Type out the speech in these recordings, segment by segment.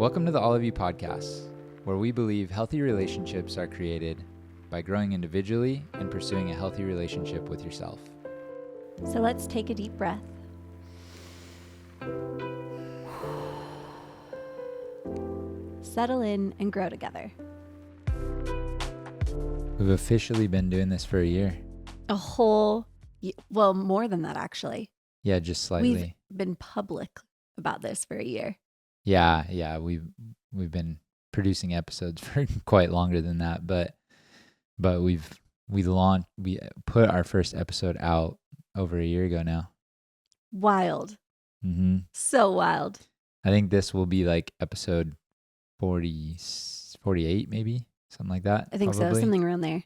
Welcome to the All of You podcast, where we believe healthy relationships are created by growing individually and pursuing a healthy relationship with yourself. So let's take a deep breath. Settle in and grow together. We've officially been doing this for a year. Well, more than that, actually. Yeah, just slightly. We've been public about this for a year. Yeah, we've been producing episodes for quite longer than that, but we put our first episode out over a year ago now. Wild. Mm-hmm. So wild. I think this will be like episode 48, maybe something like that. I think probably. so, something around there.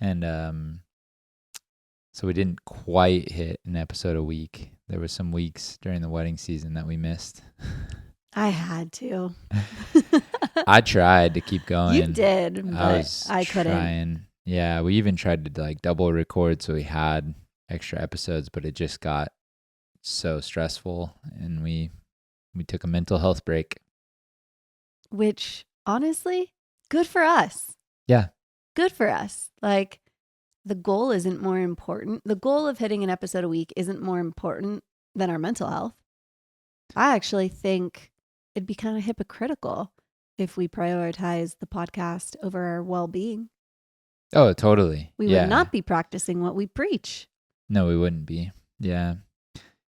And so we didn't quite hit an episode a week. There were some weeks during the wedding season that we missed. I had to. I tried to keep going. You did, but I couldn't. Yeah, we even tried to like double record so we had extra episodes, but it just got so stressful, and we took a mental health break. Which, honestly, good for us. Yeah. Good for us. Like, the goal isn't more important. The goal of hitting an episode a week isn't more important than our mental health. I actually think it'd be kind of hypocritical if we prioritize the podcast over our well-being. Oh, totally. We would not be practicing what we preach. No, we wouldn't be. Yeah.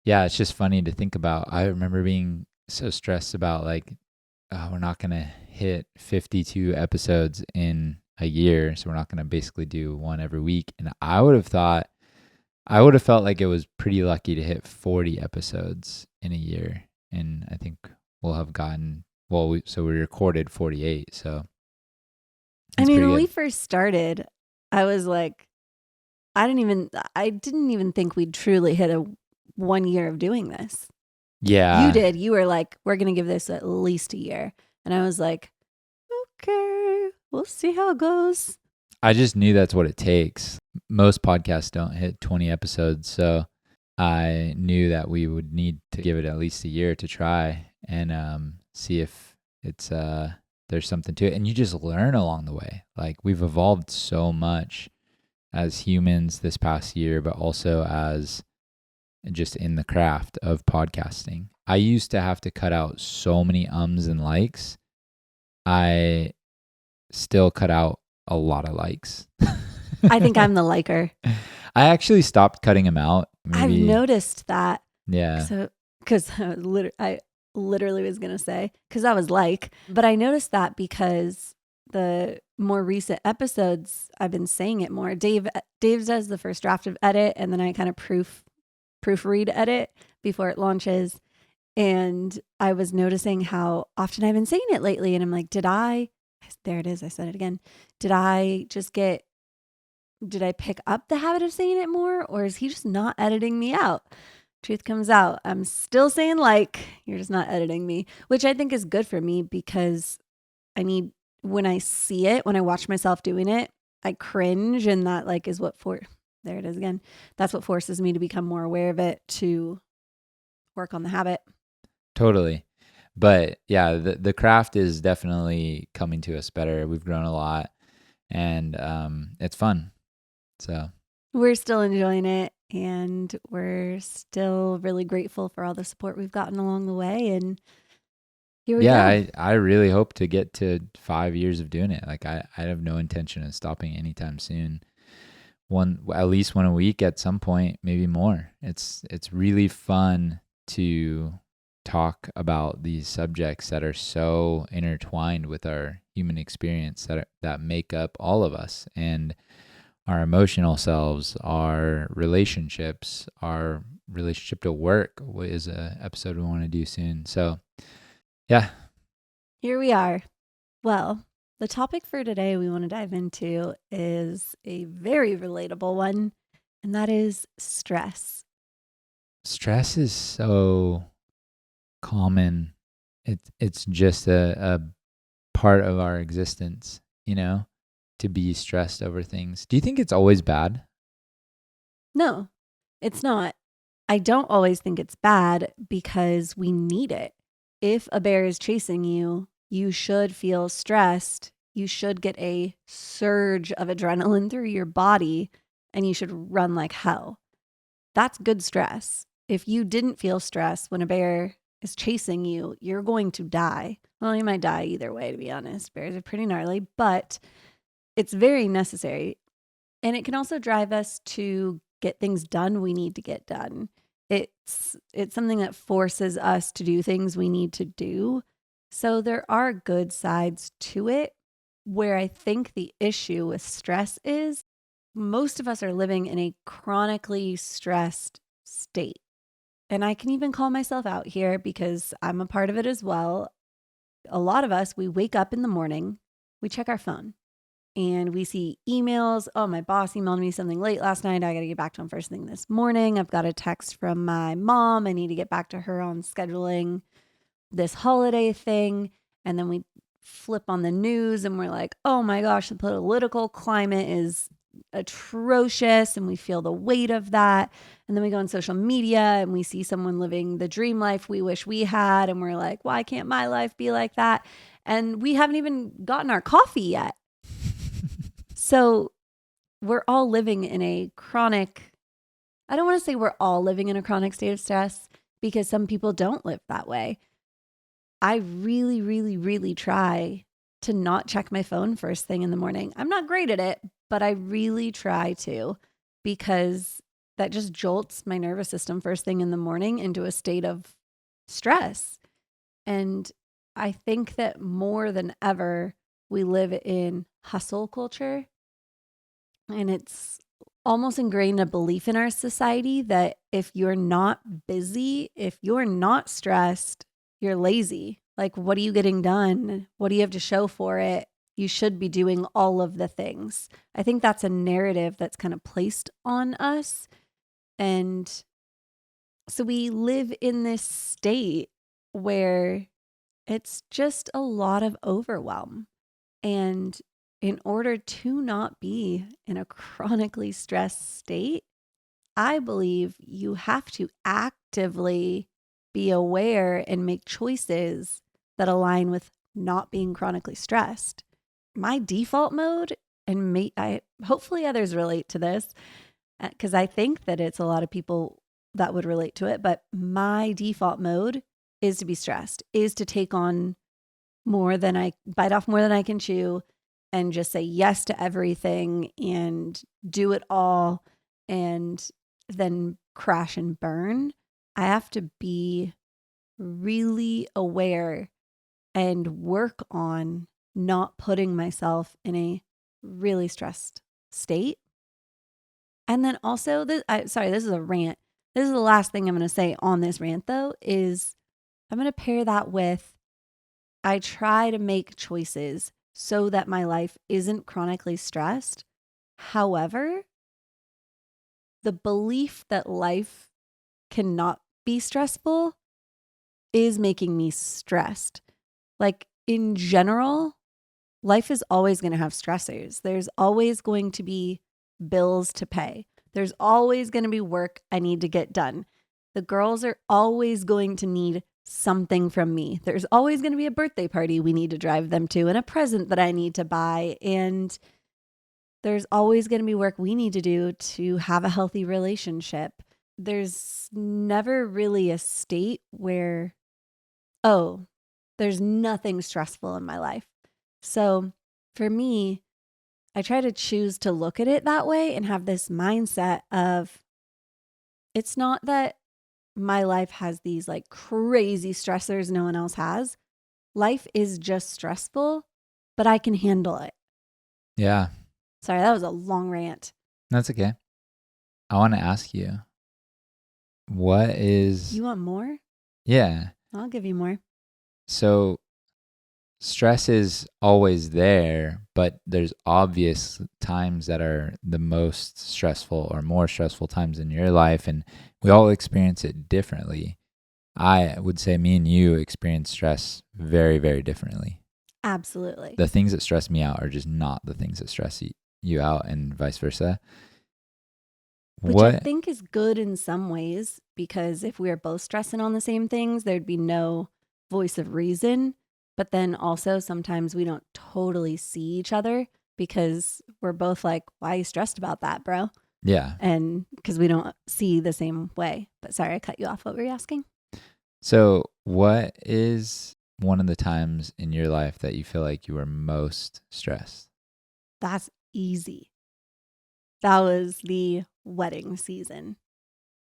Yeah, it's just funny to think about. I remember being so stressed about like, we're not going to hit 52 episodes in a year, so we're not going to basically do one every week. And I would have felt like it was pretty lucky to hit 40 episodes in a year. And I think we'll have gotten, we recorded 48. So when we first started, I was like, I didn't even think we'd truly hit a 1 year of doing this. Yeah. You did. You were like, we're going to give this at least a year. And I was like, okay, we'll see how it goes. I just knew that's what it takes. Most podcasts don't hit 20 episodes. So I knew that we would need to give it at least a year to try and see if it's there's something to it. And you just learn along the way. Like, we've evolved so much as humans this past year, but also as just in the craft of podcasting. I used to have to cut out so many ums and likes. I still cut out a lot of likes. I think I'm the liker. I actually stopped cutting them out. I've noticed that. Yeah. So, because I literally was going to say, because I was like, but I noticed that because the more recent episodes, I've been saying it more. Dave does the first draft of edit, and then I kind of proofread edit before it launches. And I was noticing how often I've been saying it lately. And I'm like, there it is. I said it again. Did I pick up the habit of saying it more, or is he just not editing me out? Truth comes out. I'm still saying you're just not editing me, which I think is good for me, because when I see it, when I watch myself doing it, I cringe, and that is what there it is again. That's what forces me to become more aware of it, to work on the habit. Totally. But yeah, the craft is definitely coming to us better. We've grown a lot, and it's fun. So we're still enjoying it, and we're still really grateful for all the support we've gotten along the way. And here we go. I really hope to get to 5 years of doing it. Like, I have no intention of stopping anytime soon. At least one a week at some point, maybe more. It's really fun to talk about these subjects that are so intertwined with our human experience, that make up all of us, and our emotional selves, our relationships, our relationship to work is an episode we want to do soon. So yeah, here we are. Well, the topic for today we want to dive into is a very relatable one, and that is stress. Stress is so common. It's just a part of our existence, to be stressed over things. Do you think it's always bad? No, it's not. I don't always think it's bad, because we need it. If a bear is chasing you, you should feel stressed. You should get a surge of adrenaline through your body and you should run like hell. That's good stress. If you didn't feel stress when a bear is chasing you, you're going to die. Well, you might die either way, to be honest. Bears are pretty gnarly, but it's very necessary. And it can also drive us to get things done we need to get done. It's something that forces us to do things we need to do. So there are good sides to it. Where I think the issue with stress is most of us are living in a chronically stressed state. And I can even call myself out here because I'm a part of it as well. A lot of us, we wake up in the morning, we check our phone and we see emails. Oh, my boss emailed me something late last night. I got to get back to him first thing this morning. I've got a text from my mom. I need to get back to her on scheduling this holiday thing. And then we flip on the news and we're like, oh my gosh, the political climate is atrocious and we feel the weight of that. And then we go on social media and we see someone living the dream life we wish we had. And we're like, why can't my life be like that? And we haven't even gotten our coffee yet. So we're all living in a chronic, I don't want to say we're all living in a chronic state of stress because some people don't live that way. I really, really, really try to not check my phone first thing in the morning. I'm not great at it, but I really try to because that just jolts my nervous system first thing in the morning into a state of stress. And I think that more than ever, we live in hustle culture. And it's almost ingrained a belief in our society that if you're not busy, if you're not stressed, you're lazy. Like, what are you getting done? What do you have to show for it? You should be doing all of the things. I think that's a narrative that's kind of placed on us. And so we live in this state where it's just a lot of overwhelm. And in order to not be in a chronically stressed state, I believe you have to actively be aware and make choices that align with not being chronically stressed. My default mode, and hopefully others relate to this, because I think that it's a lot of people that would relate to it, but my default mode is to be stressed, is to take on bite off more than I can chew and just say yes to everything and do it all and then crash and burn. I have to be really aware and work on not putting myself in a really stressed state. And then also, this is a rant. This is the last thing I'm going to say on this rant, though, is I'm going to pair that with I try to make choices so that my life isn't chronically stressed. However, the belief that life cannot be stressful is making me stressed. Like, in general, life is always going to have stressors. There's always going to be bills to pay. There's always going to be work I need to get done. The girls are always going to need something from me. There's always going to be a birthday party we need to drive them to and a present that I need to buy. And there's always going to be work we need to do to have a healthy relationship. There's never really a state where, oh, there's nothing stressful in my life. So for me, I try to choose to look at it that way and have this mindset of it's not that my life has these like crazy stressors no one else has. Life is just stressful, but I can handle it. Yeah. Sorry, that was a long rant. That's okay. I want to ask you, what is... You want more? Yeah. I'll give you more. So stress is always there, but there's obvious times that are the most stressful or more stressful times in your life, and we all experience it differently. I would say me and you experience stress very, very differently. Absolutely. The things that stress me out are just not the things that stress you out, and vice versa. Which I think is good in some ways, because if we were both stressing on the same things, there'd be no voice of reason. But then also sometimes we don't totally see each other because we're both like, why are you stressed about that, bro? Yeah. And because we don't see the same way. But sorry, I cut you off. What were you asking? So what is one of the times in your life that you feel like you were most stressed? That's easy. That was the wedding season.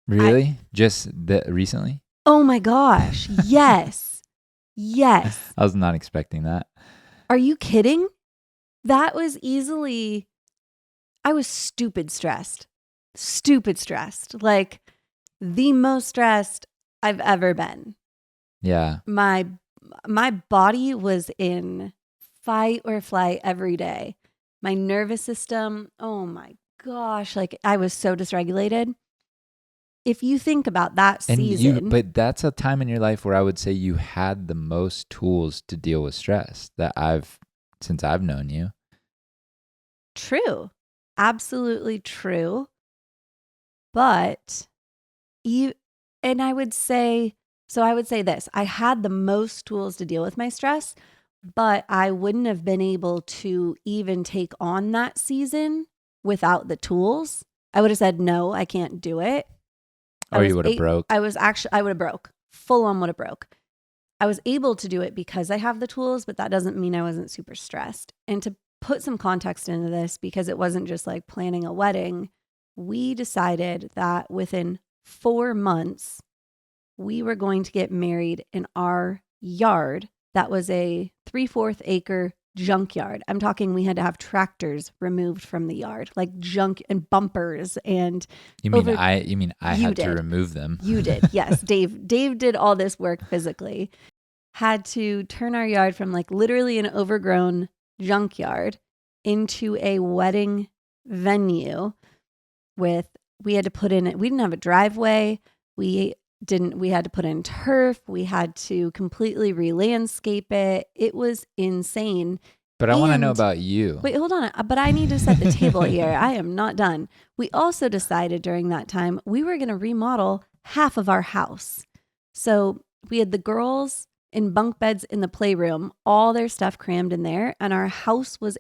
Really? Just recently? Oh my gosh. Yes. Yes. I was not expecting that. Are you kidding? That was easily, I was stupid stressed. Like the most stressed I've ever been. Yeah. My body was in fight or flight every day. My nervous system, oh my gosh, like I was so dysregulated. If you think about that season, But that's a time in your life where I would say you had the most tools to deal with stress since I've known you. true, absolutely true. But I would say this, I had the most tools to deal with my stress, but I wouldn't have been able to even take on that season without the tools. I would have said, no, I can't do it. Or you would have broke. I would have broke. Full on would have broke. I was able to do it because I have the tools, but that doesn't mean I wasn't super stressed. And to put some context into this, because it wasn't just like planning a wedding, we decided that within 4 months, we were going to get married in our yard. That was a 3/4 acre junkyard. I'm talking we had to have tractors removed from the yard, like junk and bumpers and You mean I had to remove them? You did. Yes. Dave did all this work physically. Had to turn our yard from like literally an overgrown junkyard into a wedding venue we had to put in we didn't have a driveway. We had to put in turf. We had to completely re-landscape it. It was insane. But I want to know about you. Wait, hold on. But I need to set the table here. I am not done. We also decided during that time we were going to remodel half of our house. So we had the girls in bunk beds in the playroom, all their stuff crammed in there. And our house was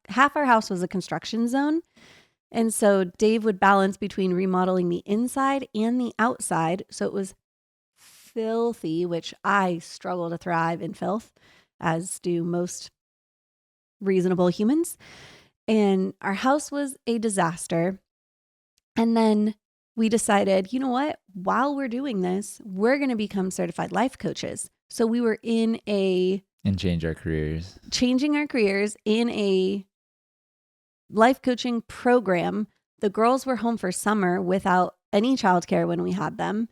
half our house was a construction zone. And so Dave would balance between remodeling the inside and the outside. So it was filthy, which I struggle to thrive in filth, as do most reasonable humans. And our house was a disaster. And then we decided, you know what? While we're doing this, we're going to become certified life coaches. So we were and changing our careers in a life coaching program. The girls were home for summer without any childcare when we had them,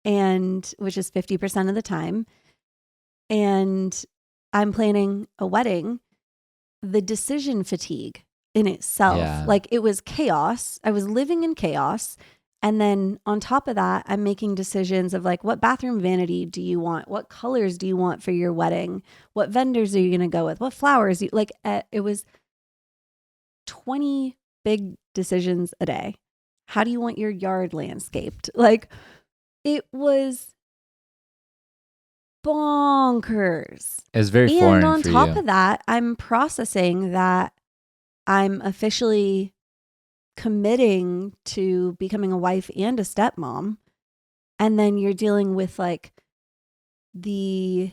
and which is 50% of the time. And I'm planning a wedding. The decision fatigue in itself, like it was chaos. I was living in chaos. And then on top of that, I'm making decisions of like, what bathroom vanity do you want? What colors do you want for your wedding? What vendors are you going to go with? What flowers? It was 20 big decisions a day. How do you want your yard landscaped? Like, it was bonkers. It was very foreign for you. And on top of that, I'm processing that I'm officially committing to becoming a wife and a stepmom. And then you're dealing with like the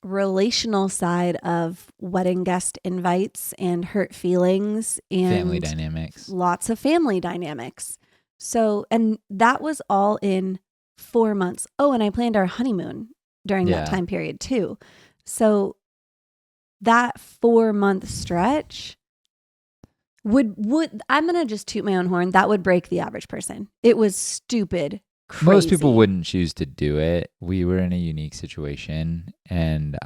relational side of wedding guest invites and hurt feelings and family dynamics. Lots of family dynamics. So, and that was all in 4 months. Oh, and I planned our honeymoon during that time period too. So that 4-month stretch would I'm going to just toot my own horn. That would break the average person. It was stupid. Crazy. Most people wouldn't choose to do it. We were in a unique situation, and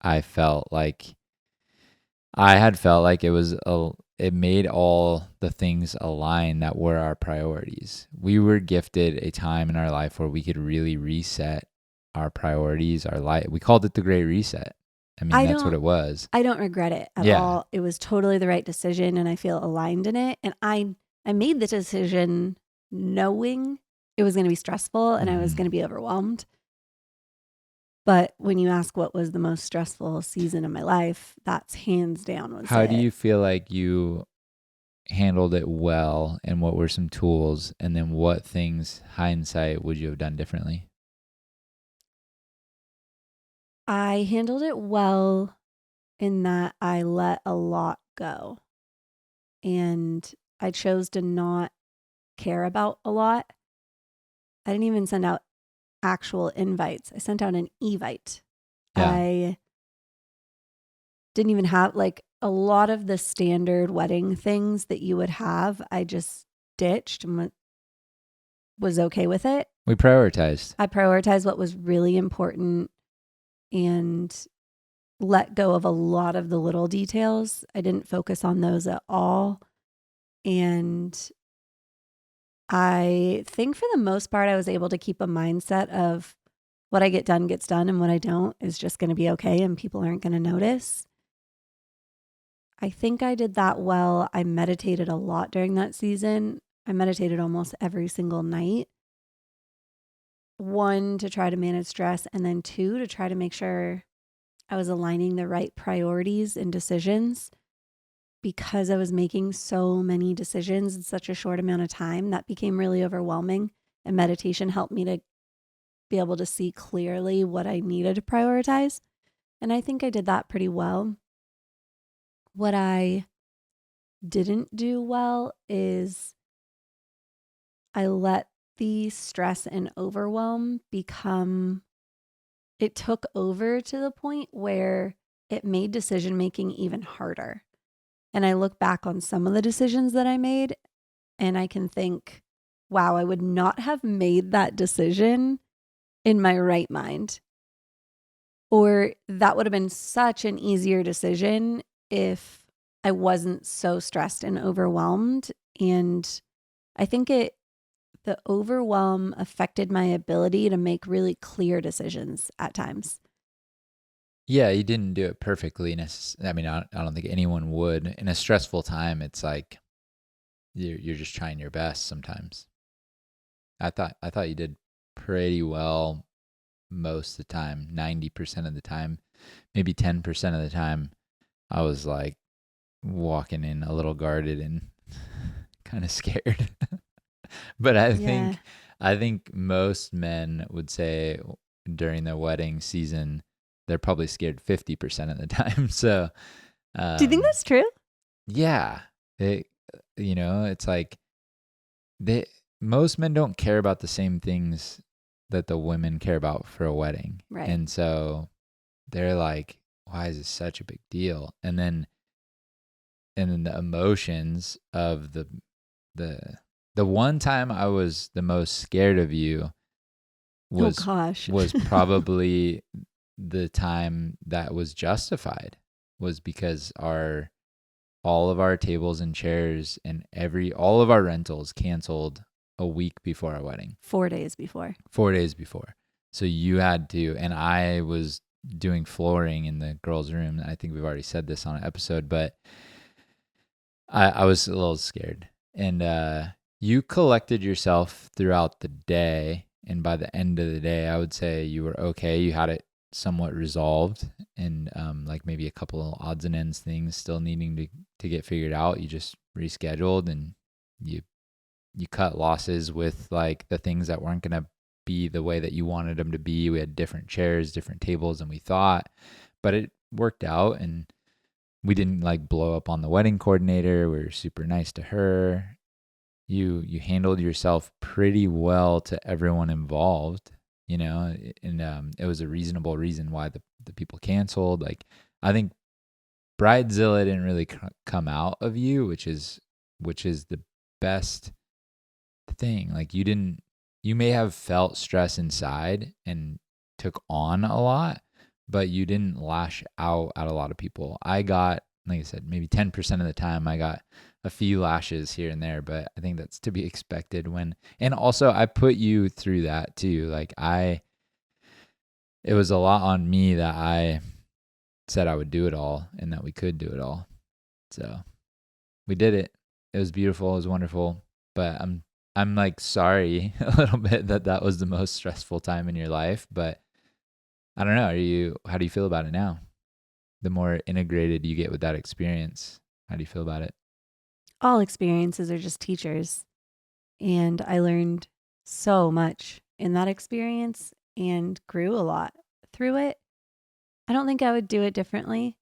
I felt like it made all the things align that were our priorities. We were gifted a time in our life where we could really reset our priorities, our life. We called it the Great Reset. I mean, that's what it was. I don't regret it at all. It was totally the right decision, and I feel aligned in it. And I made the decision knowing it was going to be stressful and I was going to be overwhelmed. But when you ask what was the most stressful season of my life, that's hands down was How it. do you feel like you handled it well, and what were some tools, and then what things, hindsight, would you have done differently? I handled it well in that I let a lot go. And I chose to not care about a lot. I didn't even send out actual invites. I sent out an evite. Yeah. I didn't even have like a lot of the standard wedding things that you would have. I just ditched and was okay with it. We prioritized. I prioritized what was really important and let go of a lot of the little details. I didn't focus on those at all. And I think for the most part, I was able to keep a mindset of what I get done gets done and what I don't is just going to be okay and people aren't going to notice. I think I did that well. I meditated a lot during that season. I meditated almost every single night. One, to try to manage stress, and then two, to try to make sure I was aligning the right priorities and decisions. Because I was making so many decisions in such a short amount of time, that became really overwhelming. And meditation helped me to be able to see clearly what I needed to prioritize. And I think I did that pretty well. What I didn't do well is I let the stress and overwhelm it took over to the point where it made decision making even harder. And I look back on some of the decisions that I made and I can think, wow, I would not have made that decision in my right mind. Or that would have been such an easier decision if I wasn't so stressed and overwhelmed. And I think the overwhelm affected my ability to make really clear decisions at times. Yeah, you didn't do it perfectly. I mean, I don't think anyone would. In a stressful time, it's like you're just trying your best sometimes. I thought you did pretty well most of the time, 90% of the time, maybe 10% of the time. I was like walking in a little guarded and kind of scared. But Yeah. I think most men would say during the wedding season they're probably scared 50% of the time. So, Do you think um, that's true? yeah, it's like they most men don't care about the same things that the women care about for a wedding. Right. And so they're like, why is this such a big deal? And then the emotions of the the one time I was the most scared of you Oh was gosh. was probably the time that was justified, was because all of our tables and chairs and all of our rentals canceled a week before our wedding. 4 days before. 4 days before. So you had to, and I was doing flooring in the girls' room. I think we've already said this on an episode, but I was a little scared. And you collected yourself throughout the day. And by the end of the day, I would say you were okay. You had it somewhat resolved, and like maybe a couple of odds and ends things still needing to get figured out. You just rescheduled, and you cut losses with like the things that weren't going to be the way that you wanted them to be. We had different chairs, different tables than we thought, but it worked out, and we didn't like blow up on the wedding coordinator. We were super nice to her. You handled yourself pretty well to everyone involved, and it was a reasonable reason why the people canceled. Like, I think Bridezilla didn't really come out of you, which is the best thing. Like, you may have felt stress inside and took on a lot, but you didn't lash out at a lot of people. I got, like I said, maybe 10% of the time I got a few lashes here and there, but I think that's to be expected and also I put you through that too. Like, it was a lot on me that I said I would do it all and that we could do it all. So we did it. It was beautiful. It was wonderful, but I'm like sorry a little bit that was the most stressful time in your life, but I don't know. How do you feel about it now? The more integrated you get with that experience, how do you feel about it? All experiences are just teachers. And I learned so much in that experience and grew a lot through it. I don't think I would do it differently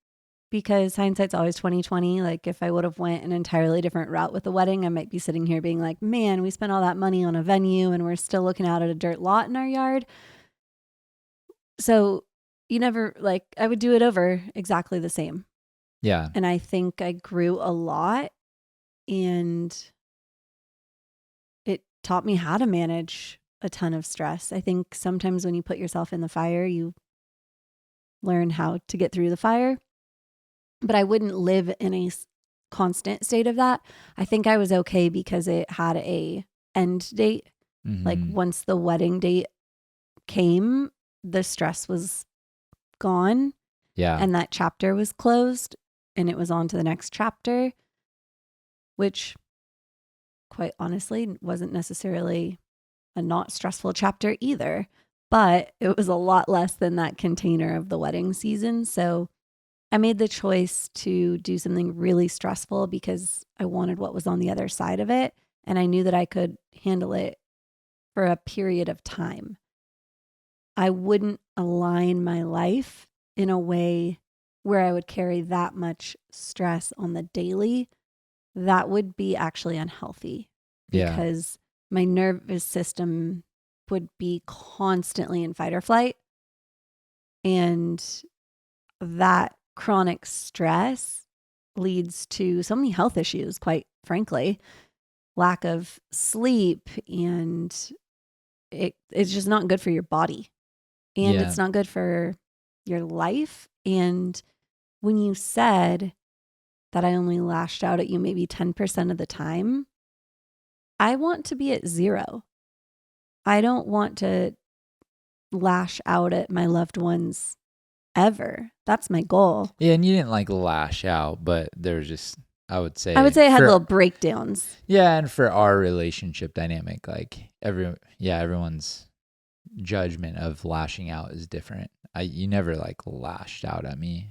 because hindsight's always 2020. Like if I would have went an entirely different route with the wedding, I might be sitting here being like, man, we spent all that money on a venue and we're still looking out at a dirt lot in our yard. So you never I would do it over exactly the same. Yeah. And I think I grew a lot and it taught me how to manage a ton of stress. I think sometimes when you put yourself in the fire, you learn how to get through the fire. But I wouldn't live in a constant state of that. I think I was okay because it had a end date. Like once the wedding date came, the stress was gone. Yeah. And that chapter was closed and it was on to the next chapter, which quite honestly wasn't necessarily a not stressful chapter either, but it was a lot less than that container of the wedding season. So I made the choice to do something really stressful because I wanted what was on the other side of it. And I knew that I could handle it for a period of time. I wouldn't align my life in a way where I would carry that much stress on the daily. That would be actually unhealthy because my nervous system would be constantly in fight or flight. And that chronic stress leads to so many health issues, quite frankly, lack of sleep, and it's just not good for your body. And it's not good for your life. And when you said that I only lashed out at you maybe 10% of the time, I want to be at 0. I don't want to lash out at my loved ones ever. That's my goal. Yeah, and you didn't lash out, but there was just, I would say I had little breakdowns. Yeah, and for our relationship dynamic, everyone's judgment of lashing out is different. You never lashed out at me.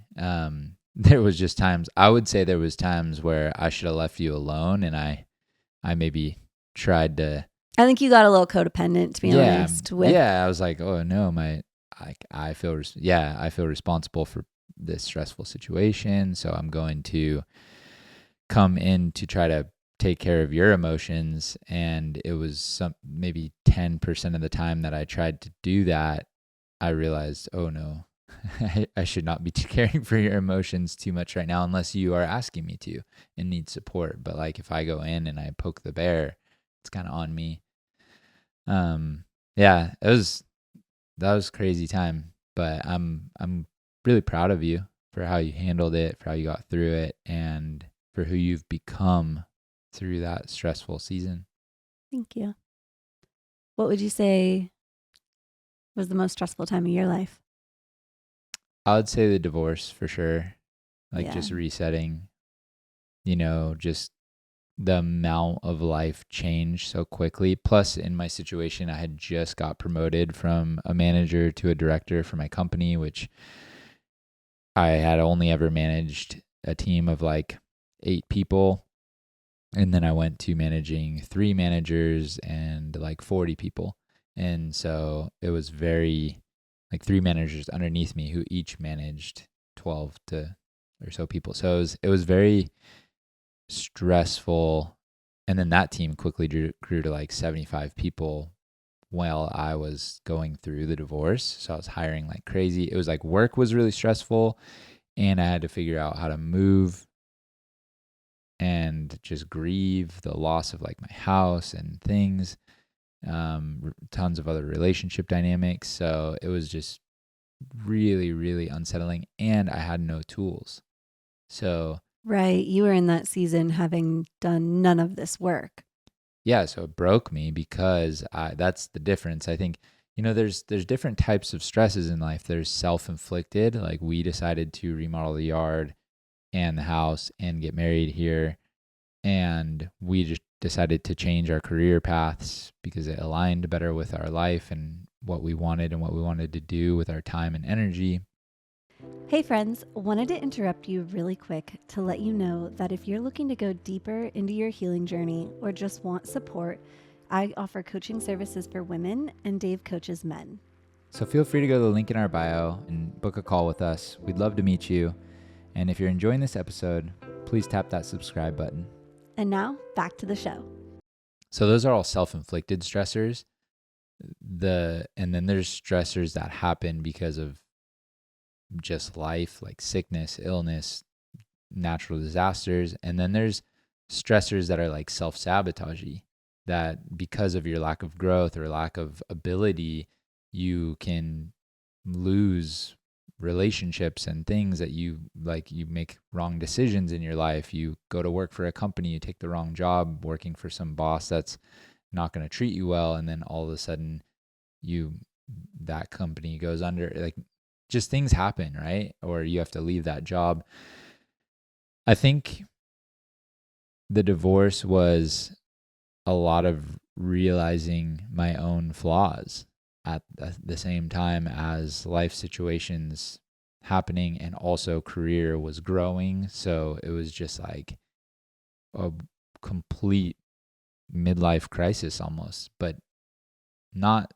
There was just times, I would say there was times where I should have left you alone, and I maybe tried to. I think you got a little codependent, to be honest. I was like, oh no, I feel responsible for this stressful situation, so I'm going to come in to try to take care of your emotions. And it was maybe 10% of the time that I tried to do that, I realized, oh no, I should not be caring for your emotions too much right now unless you are asking me to and need support. But if I go in and I poke the bear, it's kind of on me. That was crazy time, but I'm really proud of you for how you handled it, for how you got through it, and for who you've become through that stressful season. Thank you. What would you say was the most stressful time of your life? I would say the divorce for sure. Just resetting, just the amount of life changed so quickly. Plus, in my situation, I had just got promoted from a manager to a director for my company, which I had only ever managed a team of 8 people. And then I went to managing 3 managers and 40 people. And so it was very 3 managers underneath me who each managed 12 to or so people. So it was very stressful. And then that team quickly grew to 75 people while I was going through the divorce. So I was hiring like crazy. It was work was really stressful, and I had to figure out how to move and just grieve the loss of my house and things, tons of other relationship dynamics. So it was just really, really unsettling, and I had no tools. So right, you were in that season having done none of this work. Yeah, so it broke me because that's the difference. I think, there's different types of stresses in life. There's self-inflicted, like we decided to remodel the yard and the house and get married here, and we just decided to change our career paths because it aligned better with our life and what we wanted and what we wanted to do with our time and energy. Hey friends, wanted to interrupt you really quick to let you know that if you're looking to go deeper into your healing journey or just want support, I offer coaching services for women and Dave coaches men. So feel free to go to the link in our bio and book a call with us. We'd love to meet you. And if you're enjoying this episode, please tap that subscribe button. And now back to the show. So those are all self-inflicted stressors. And then there's stressors that happen because of just life, like sickness, illness, natural disasters. And then there's stressors that are like self-sabotagey, that because of your lack of growth or lack of ability, you can lose relationships and things that you make wrong decisions in your life. You go to work for a company, you take the wrong job working for some boss that's not going to treat you well, and then all of a sudden that company goes under. Like, just things happen, right? Or you have to leave that job. I think the divorce was a lot of realizing my own flaws at the same time as life situations happening, and also career was growing. So it was just like a complete midlife crisis almost, but not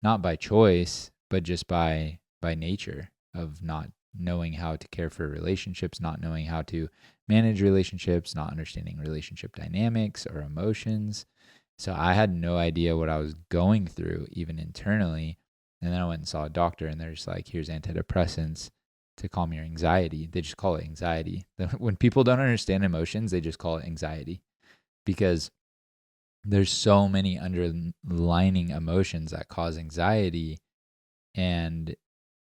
by choice, but just by nature of not knowing how to care for relationships, not knowing how to manage relationships, not understanding relationship dynamics or emotions. So I had no idea what I was going through, even internally. And then I went and saw a doctor, and they're just like, here's antidepressants to calm your anxiety. They just call it anxiety. When people don't understand emotions, they just call it anxiety, because there's so many underlining emotions that cause anxiety. And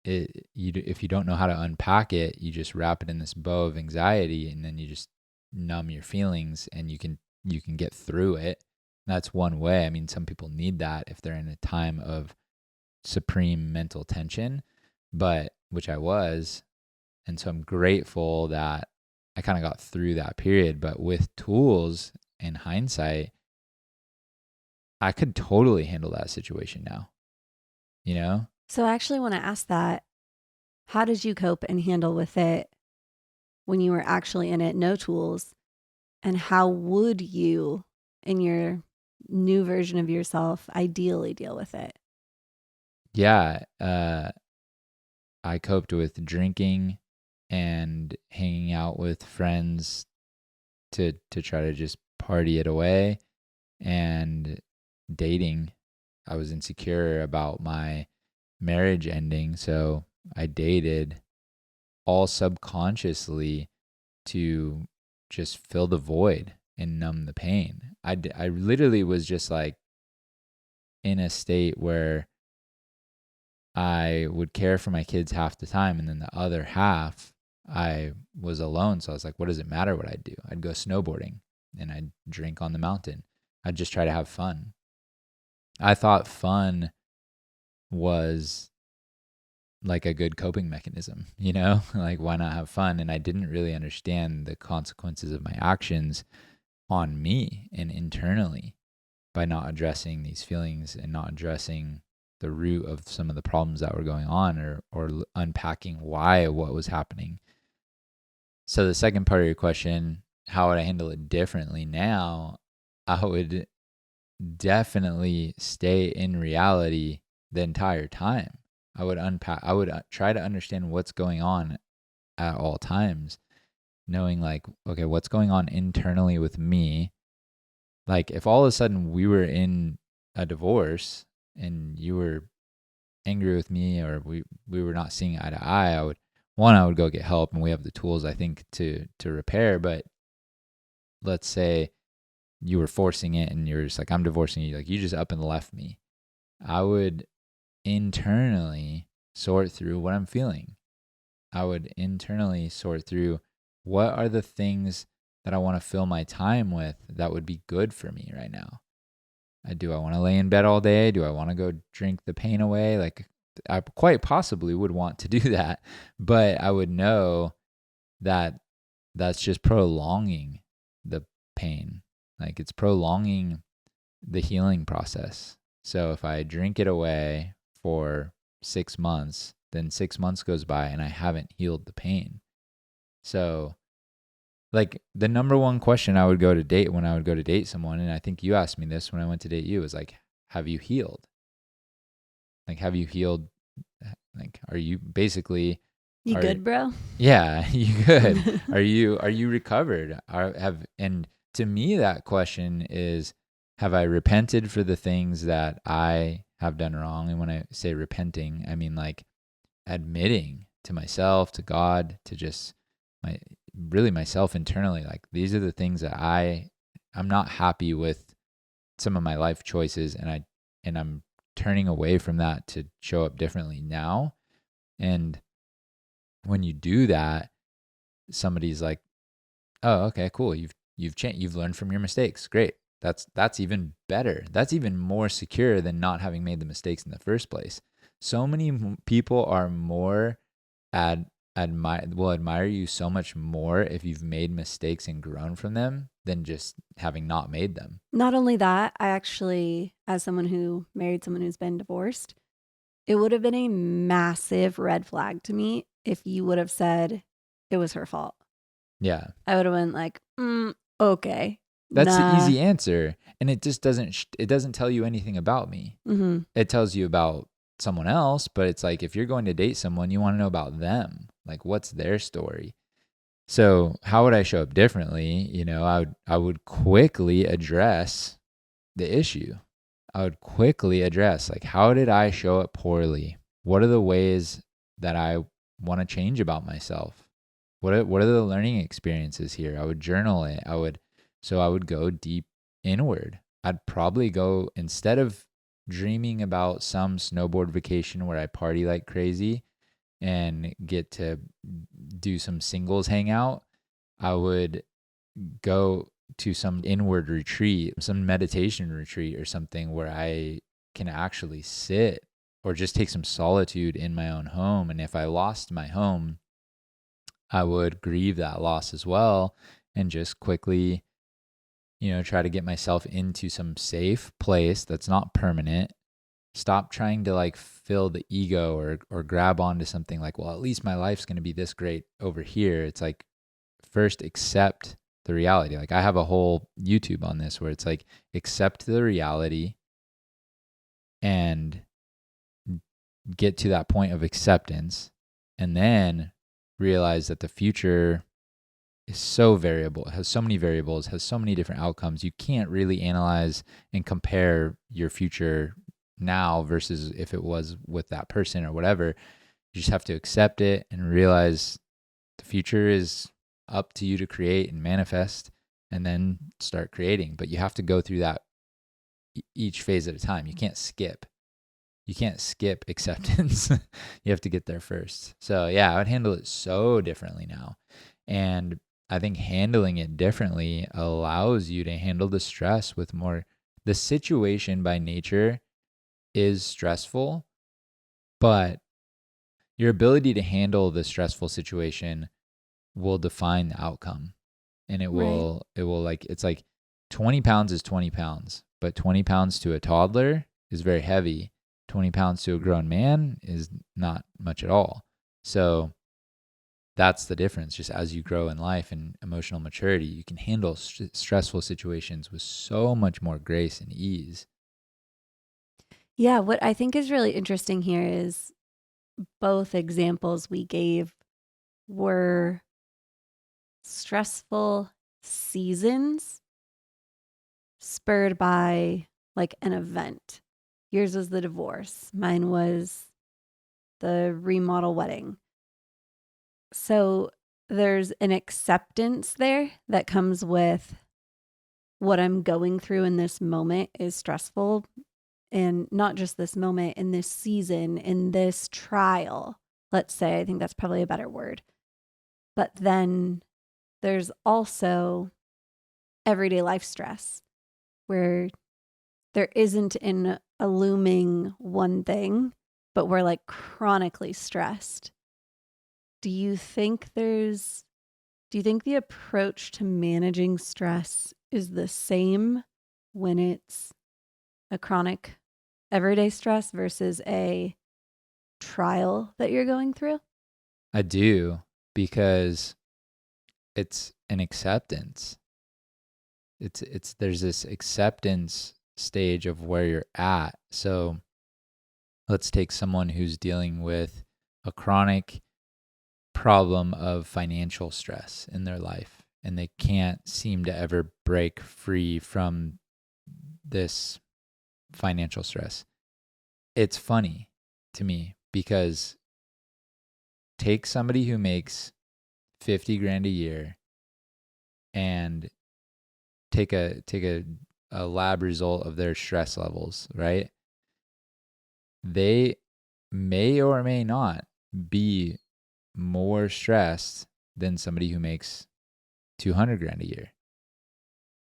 if you don't know how to unpack it, you just wrap it in this bow of anxiety, and then you just numb your feelings, and you can get through it. That's one way. I mean, some people need that if they're in a time of supreme mental tension, but which I was. And so I'm grateful that I kind of got through that period. But with tools and hindsight, I could totally handle that situation now, you know? So I actually want to ask that. How did you cope and handle with it when you were actually in it, no tools? And how would you, in your new version of yourself, ideally deal with it? Yeah. I coped with drinking and hanging out with friends to try to just party it away, and dating. I was insecure about my marriage ending, so I dated, all subconsciously, to just fill the void and numb the pain. I literally was just like in a state where I would care for my kids half the time, and then the other half I was alone. So I was like, what does it matter what I'd do? I'd go snowboarding and I'd drink on the mountain. I'd just try to have fun. I thought fun was like a good coping mechanism, like, why not have fun? And I didn't really understand the consequences of my actions on me and internally by not addressing these feelings and not addressing the root of some of the problems that were going on, or unpacking what was happening. So the second part of your question, how would I handle it differently now? I would definitely stay in reality the entire time. I would try to understand what's going on at all times, knowing like, okay, what's going on internally with me? Like, if all of a sudden we were in a divorce and you were angry with me, or we were not seeing eye to eye, I would go get help, and we have the tools, I think, to repair. But let's say you were forcing it and you're just like, I'm divorcing you, like, you just up and left me. I would internally sort through what I'm feeling. I would internally sort through what are the things that I want to fill my time with that would be good for me right now. Do I want to lay in bed all day? Do I want to go drink the pain away? Like, I quite possibly would want to do that, but I would know that that's just prolonging the pain. Like, it's prolonging the healing process. So if I drink it away for 6 months, then 6 months goes by and I haven't healed the pain. So like the number one question I would go to date when I would go to date someone, and I think you asked me this when I went to date you, was like, have you healed? Like, have you healed? Like, are you basically, You are, good, bro? yeah, you good? Are you recovered? And to me, that question is, have I repented for the things that I have done wrong? And when I say repenting, I mean like admitting to myself, to God, to just really myself internally, like these are the things that I'm not happy with some of my life choices, and I'm turning away from that to show up differently now. And when you do that, somebody's like, "Oh, okay, cool. You've changed. You've learned from your mistakes. Great. That's even better. That's even more secure than not having made the mistakes in the first place." So many people are more will admire you so much more if you've made mistakes and grown from them than just having not made them. Not only that, I actually, as someone who married someone who's been divorced, it would have been a massive red flag to me if you would have said it was her fault. Yeah. I would have been like, okay. That's the Nah. easy answer, and it just doesn't tell you anything about me. Mm-hmm. It tells you about someone else, but it's like if you're going to date someone, you want to know about them. Like, what's their story? So how would I show up differently? You know, I would quickly address the issue. I would quickly address, like, how did I show up poorly? What are the ways that I want to change about myself? What are the learning experiences here? I would journal it. I would go deep inward. I'd probably go, instead of dreaming about some snowboard vacation where I party like crazy and get to do some singles hangout, I would go to some inward retreat, some meditation retreat or something where I can actually sit or just take some solitude in my own home. And if I lost my home, I would grieve that loss as well and just quickly, try to get myself into some safe place that's not permanent. Stop trying to like fill the ego or grab onto something like, well, at least my life's going to be this great over here. It's like, first accept the reality. Like I have a whole YouTube on this where it's like, accept the reality and get to that point of acceptance, and then realize that the future is so variable. It has so many variables, has so many different outcomes. You can't really analyze and compare your future now versus if it was with that person or whatever. You just have to accept it and realize the future is up to you to create and manifest, and then start creating. But you have to go through that each phase at a time. You can't skip acceptance. You have to get there first. So yeah, I would handle it so differently now. And I think handling it differently allows you to handle the stress with more. The situation by nature is stressful, but your ability to handle the stressful situation will define the outcome. And it's like 20 pounds is 20 pounds, but 20 pounds to a toddler is very heavy. 20 pounds to a grown man is not much at all. So that's the difference. Just as you grow in life and emotional maturity, you can handle stressful situations with so much more grace and ease. Yeah, what I think is really interesting here is both examples we gave were stressful seasons spurred by like an event. Yours was the divorce. Mine was the remodel wedding. So there's an acceptance there that comes with what I'm going through in this moment is stressful. And not just this moment, in this season, in this trial, let's say. I think that's probably a better word. But then there's also everyday life stress where there isn't a looming one thing, but we're like chronically stressed. Do you think the approach to managing stress is the same when it's a chronic everyday stress versus a trial that you're going through? I do, because it's an acceptance. It's there's this acceptance stage of where you're at. So let's take someone who's dealing with a chronic problem of financial stress in their life, and they can't seem to ever break free from this financial stress. It's funny to me because take somebody who makes 50 grand a year and take a lab result of their stress levels, right? They may or may not be more stressed than somebody who makes 200 grand a year.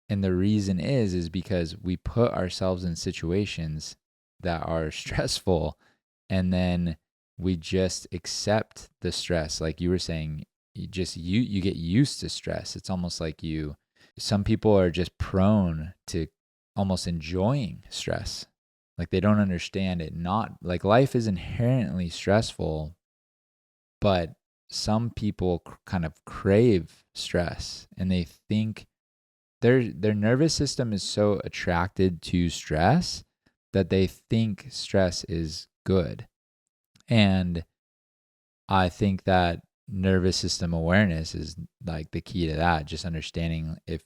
And the reason is because we put ourselves in situations that are stressful, and then we just accept the stress. Like you were saying, you get used to stress. It's almost like some people are just prone to almost enjoying stress. Like they don't understand it. Not like life is inherently stressful, but some people kind of crave stress, and they think their nervous system is so attracted to stress that they think stress is good. And I think that nervous system awareness is like the key to that. Just understanding if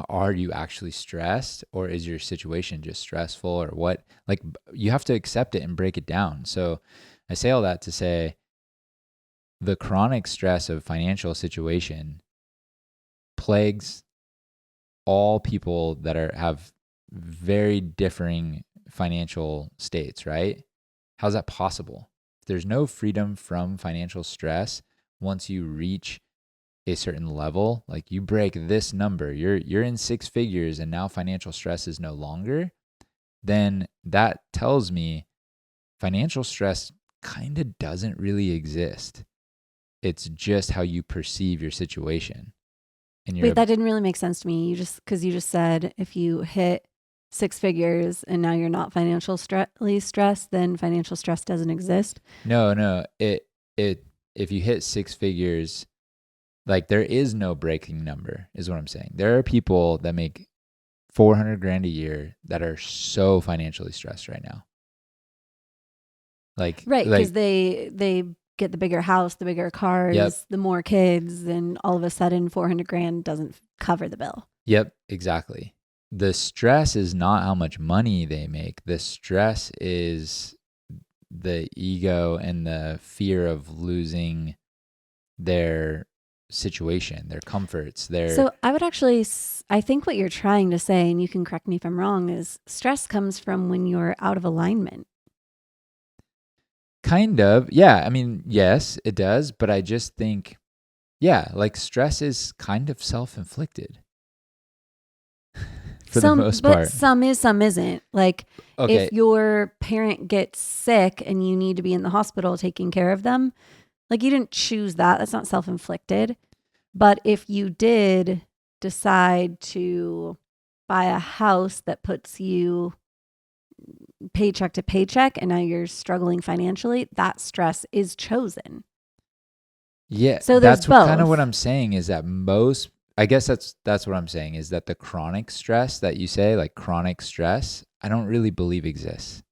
are you actually stressed, or is your situation just stressful, or what? Like you have to accept it and break it down. So I say all that to say the chronic stress of financial situation plagues all people that have very differing financial states, right? How's that possible? If there's no freedom from financial stress once you reach a certain level, like you break this number, you're in six figures and now financial stress is no longer, then that tells me financial stress kind of doesn't really exist. It's just how you perceive your situation. And Wait, that didn't really make sense to me. Because you just said if you hit six figures and now you're not financially stressed, then financial stress doesn't exist. No. If you hit six figures, like there is no breaking number, is what I'm saying. There are people that make 400 grand a year that are so financially stressed right now. Right, because they get the bigger house, the bigger cars, Yep. the more kids, and all of a sudden 400 grand doesn't cover the bill. Yep, exactly. The stress is not how much money they make. The stress is the ego and the fear of losing their situation, their comforts, So I would actually, I think what you're trying to say, and you can correct me if I'm wrong, is stress comes from when you're out of alignment. Kind of. Yeah. I mean, yes, it does. But I just think, yeah, like stress is kind of self-inflicted for the most part. But some is, some isn't. Like Okay. if your parent gets sick and you need to be in the hospital taking care of them, like you didn't choose that. That's not self-inflicted. But if you did decide to buy a house that puts you paycheck to paycheck and now you're struggling financially, that stress is chosen. Yeah. So that's both. kind of what I'm saying is that I guess that's what I'm saying is that the chronic stress that you say, like chronic stress, I don't really believe exists.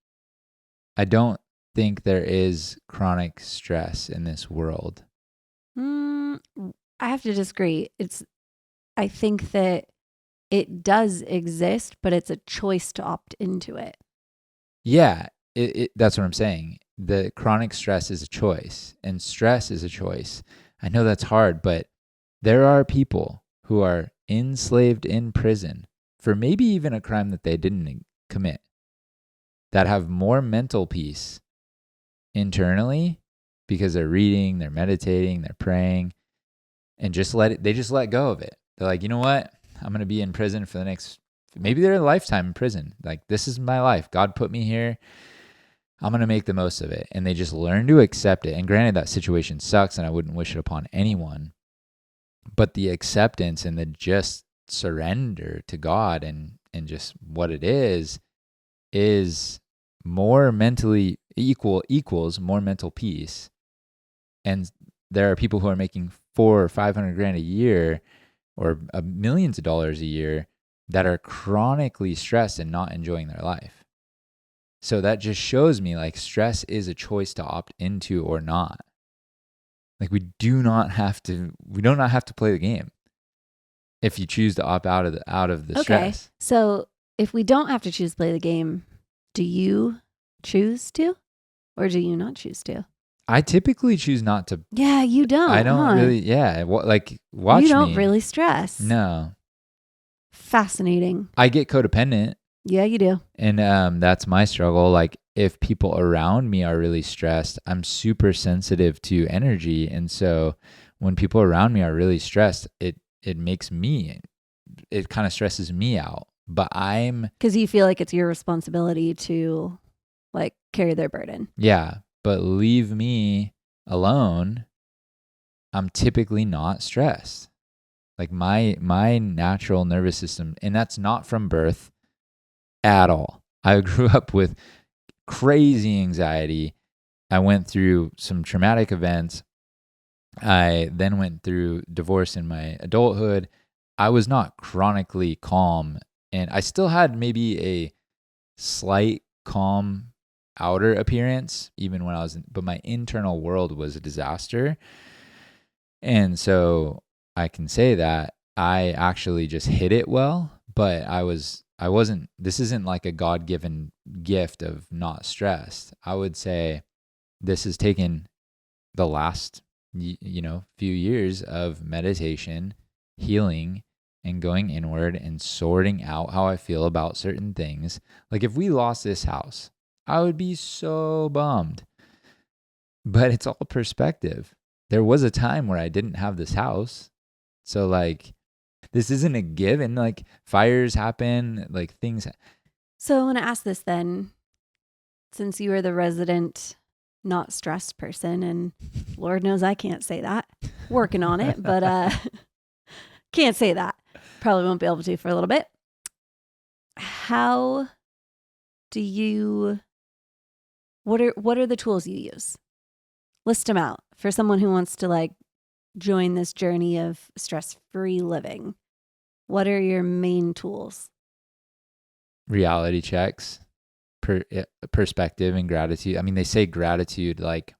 I don't think there is chronic stress in this world. I have to disagree. I think that it does exist, but it's a choice to opt into it. Yeah, that's what I'm saying. The chronic stress is a choice, and stress is a choice. I know that's hard, but there are people who are enslaved in prison for maybe even a crime that they didn't commit that have more mental peace internally because they're reading, they're meditating, they're praying, and they just let go of it. They're like, you know what? I'm going to be in prison for the next, maybe they're a lifetime in prison. Like, this is my life. God put me here. I'm going to make the most of it. And they just learn to accept it. And granted, that situation sucks and I wouldn't wish it upon anyone. But the acceptance and the just surrender to God and just what it is more mentally equals more mental peace. And there are people who are making $400,000 or $500,000 a year or millions of dollars a year that are chronically stressed and not enjoying their life. So that just shows me like stress is a choice to opt into or not. Like we do not have to play the game if you choose to opt out of the stress. So if we don't have to choose to play the game, do you choose to or do you not choose to? I typically choose not to. Yeah, you don't. I don't really. Yeah, like watch me. You don't really stress. No. Fascinating. I get codependent. Yeah, you do. And that's my struggle. Like if people around me are really stressed, I'm super sensitive to energy, and so when people around me are really stressed, it kind of stresses me out. But because you feel like it's your responsibility to like carry their burden. Yeah. But leave me alone, I'm typically not stressed. Like my natural nervous system, and that's not from birth at all. I grew up with crazy anxiety. I went through some traumatic events. I then went through divorce in my adulthood. I was not chronically calm, and I still had maybe a slight calm outer appearance even when I was but my internal world was a disaster. And so I can say that I actually just hit it well, but I wasn't, this isn't like a God-given gift of not stressed. I would say this has taken the last few years of meditation, healing, and going inward and sorting out how I feel about certain things. Like if we lost this house, I would be so bummed. But it's all perspective. There was a time where I didn't have this house. So like this isn't a given. Like fires happen, like things. So I want to ask this then, since you are the resident not stressed person, and Lord knows I can't say that. Working on it, but can't say that. Probably won't be able to for a little bit. How do you what are the tools you use? List them out for someone who wants to like join this journey of stress-free living. What are your main tools? Reality checks, perspective, and gratitude. I mean, they say gratitude like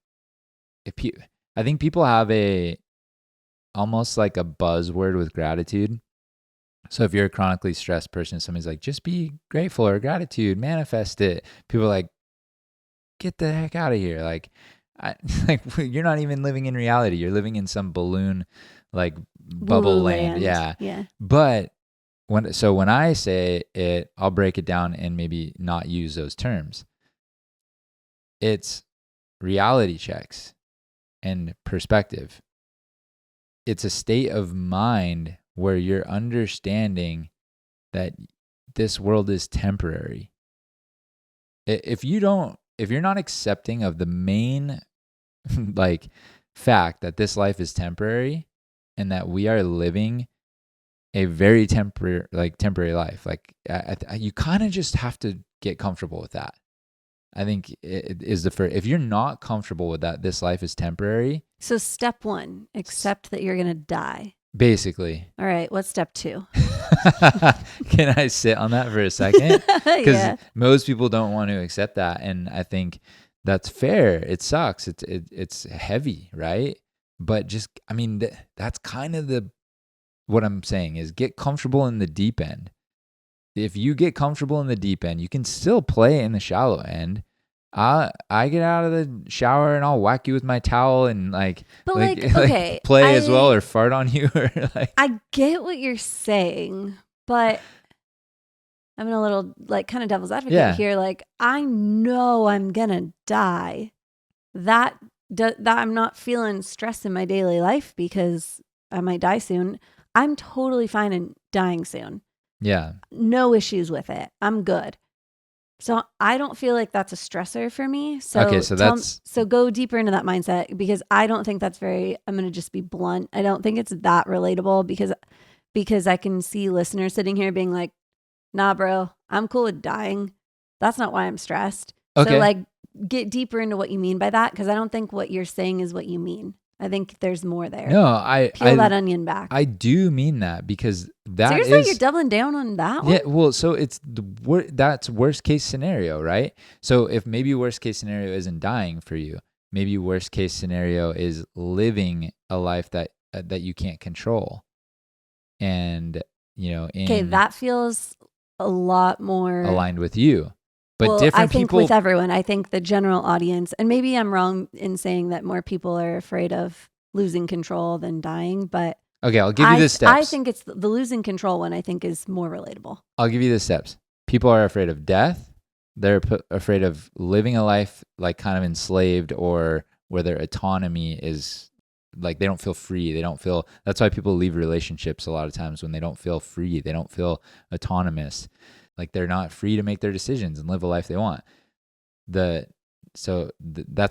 I think people have almost like a buzzword with gratitude. So if you're a chronically stressed person, somebody's like, just be grateful or gratitude, manifest it. People are like, get the heck out of here. Like you're not even living in reality. You're living in some balloon, like bubble land. Yeah. But when I say it, I'll break it down and maybe not use those terms. It's reality checks and perspective. It's a state of mind where you're understanding that this world is temporary. If you're not accepting of the main like fact that this life is temporary and that we are living a very temporary life, like you kind of just have to get comfortable with that. I think it is the first. If you're not comfortable with that, this life is temporary. So step 1, accept that you're going to die. Basically. All right. What's step 2? Can I sit on that for a second? Because most people don't want to accept that. And I think that's fair. It sucks. It's heavy, right? But just, I mean, that's kind of what I'm saying is get comfortable in the deep end. If you get comfortable in the deep end, you can still play in the shallow end. I get out of the shower and I'll whack you with my towel and okay, play as well or fart on you or like. I get what you're saying, but I'm a little like kind of devil's advocate here. Like I know I'm gonna die. That I'm not feeling stress in my daily life because I might die soon. I'm totally fine in dying soon. Yeah. No issues with it. I'm good. So I don't feel like that's a stressor for me. So okay, so go deeper into that mindset because I don't think that's I'm going to just be blunt. I don't think it's that relatable because I can see listeners sitting here being like, nah, bro, I'm cool with dying. That's not why I'm stressed. So Okay. like get deeper into what you mean by that, because I don't think what you're saying is what you mean. I think there's more there. No, Peel that onion back. I do mean that, because that Seriously, is you're doubling down on that yeah. one? Well, so it's that's worst case scenario, right? So if maybe worst case scenario isn't dying for you, maybe worst case scenario is living a life that you can't control, and Okay, in that feels a lot more aligned with you, but well, I different think people. with everyone, I think the general audience, and maybe I'm wrong in saying that more people are afraid of losing control than dying, but Okay, I'll give you the I steps. think it's the losing control one I think is more relatable. I'll give you the steps. People are afraid of death. They're afraid of living a life like kind of enslaved, or where their autonomy is like they don't feel free. They don't feel, that's why people leave relationships a lot of times, when they don't feel free. They don't feel autonomous. Like they're not free to make their decisions and live a life they want. That's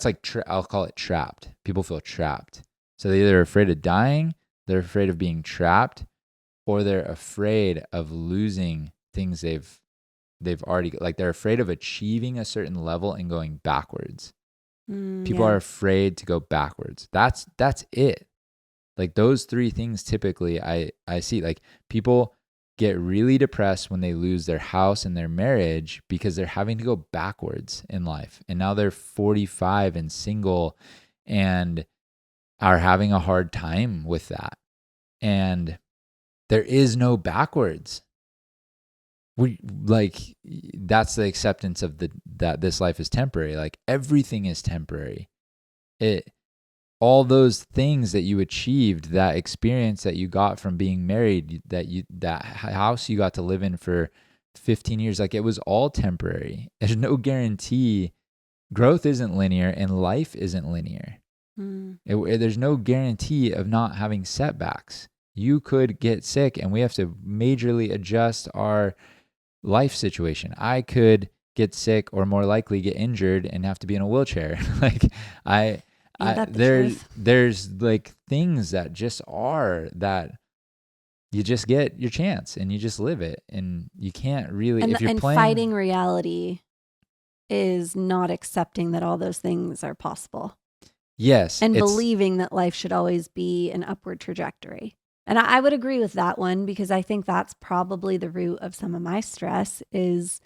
like, I'll call it trapped. People feel trapped. So they're either afraid of dying, they're afraid of being trapped, or they're afraid of losing things they've already, like they're afraid of achieving a certain level and going backwards. People are afraid to go backwards. That's it. Like those three things typically I see. Like people get really depressed when they lose their house and their marriage, because they're having to go backwards in life. And now they're 45 and single and are having a hard time with that. And there is no backwards. We like, that's the acceptance of that this life is temporary. Like everything is temporary. All those things that you achieved, that experience that you got from being married, that house you got to live in for 15 years, like it was all temporary. There's no guarantee. Growth isn't linear and life isn't linear. There's no guarantee of not having setbacks. You could get sick and we have to majorly adjust our life situation. I could get sick, or more likely get injured and have to be in a wheelchair. Like there's like things that just are that you just get your chance and you just live it, and you can't really, if you're playing. Fighting reality is not accepting that all those things are possible. Yes. And believing that life should always be an upward trajectory. And I would agree with that one, because I think that's probably the root of some of my stress, is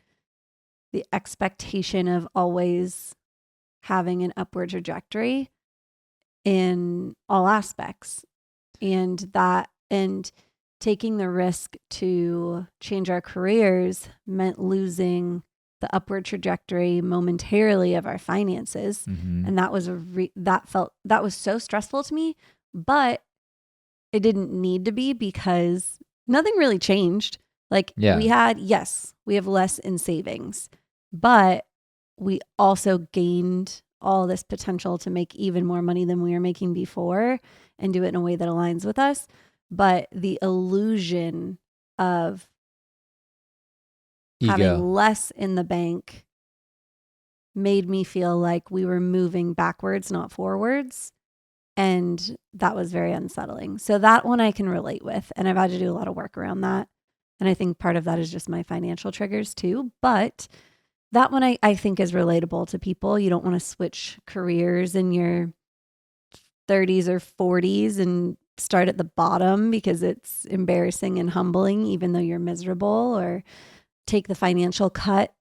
the expectation of always having an upward trajectory in all aspects. And taking the risk to change our careers meant losing the upward trajectory momentarily of our finances. And that was that was so stressful to me, but it didn't need to be, because nothing really changed. Like we have less in savings, but we also gained all this potential to make even more money than we were making before, and do it in a way that aligns with us. But the illusion of having less in the bank made me feel like we were moving backwards, not forwards. And that was very unsettling. So that one I can relate with. And I've had to do a lot of work around that. And I think part of that is just my financial triggers too. But that one I think is relatable to people. You don't want to switch careers in your 30s or 40s and start at the bottom because it's embarrassing and humbling, even though you're miserable, or take the financial cut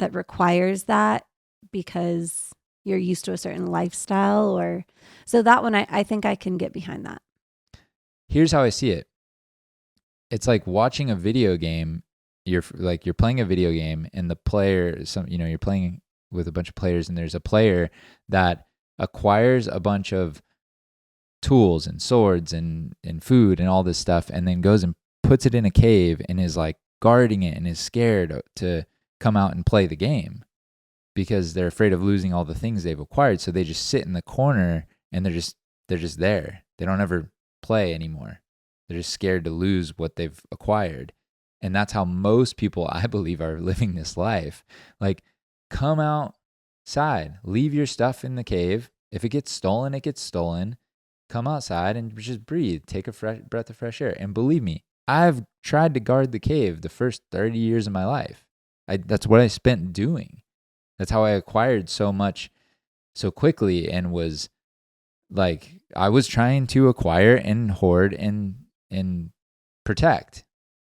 that requires that because you're used to a certain lifestyle. Or so that one I think I can get behind that. Here's how I see it. It's like watching a video game. You're playing a video game, and the player, you're playing with a bunch of players, and there's a player that acquires a bunch of tools and swords and food and all this stuff, and then goes and puts it in a cave and is like guarding it and is scared to come out and play the game because they're afraid of losing all the things they've acquired. So they just sit in the corner and they're just there. They don't ever play anymore. They're just scared to lose what they've acquired. And that's how most people, I believe, are living this life. Like, come outside, leave your stuff in the cave. If it gets stolen, it gets stolen. Come outside and just breathe. Take a fresh breath of fresh air. And believe me, I've tried to guard the cave the first 30 years of my life. That's what I spent doing. That's how I acquired so much so quickly, and was like, I was trying to acquire and hoard and protect.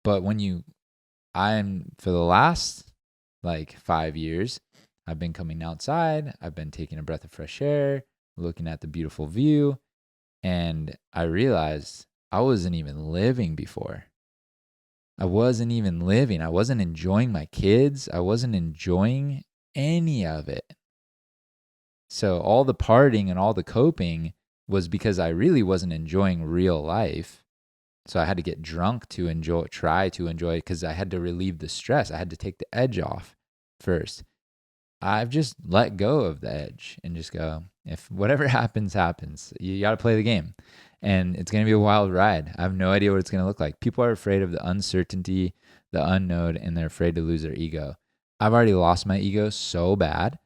But for the last like 5 years, I've been coming outside, I've been taking a breath of fresh air, looking at the beautiful view, and I realized I wasn't even living before. I wasn't even living. I wasn't enjoying my kids. I wasn't enjoying any of it. So all the partying and all the coping was because I really wasn't enjoying real life. So I had to get drunk to try to enjoy it, because I had to relieve the stress. I had to take the edge off first. I've just let go of the edge and just go, if whatever happens, happens. You got to play the game. And it's going to be a wild ride. I have no idea what it's going to look like. People are afraid of the uncertainty, the unknown, and they're afraid to lose their ego. I've already lost my ego so bad.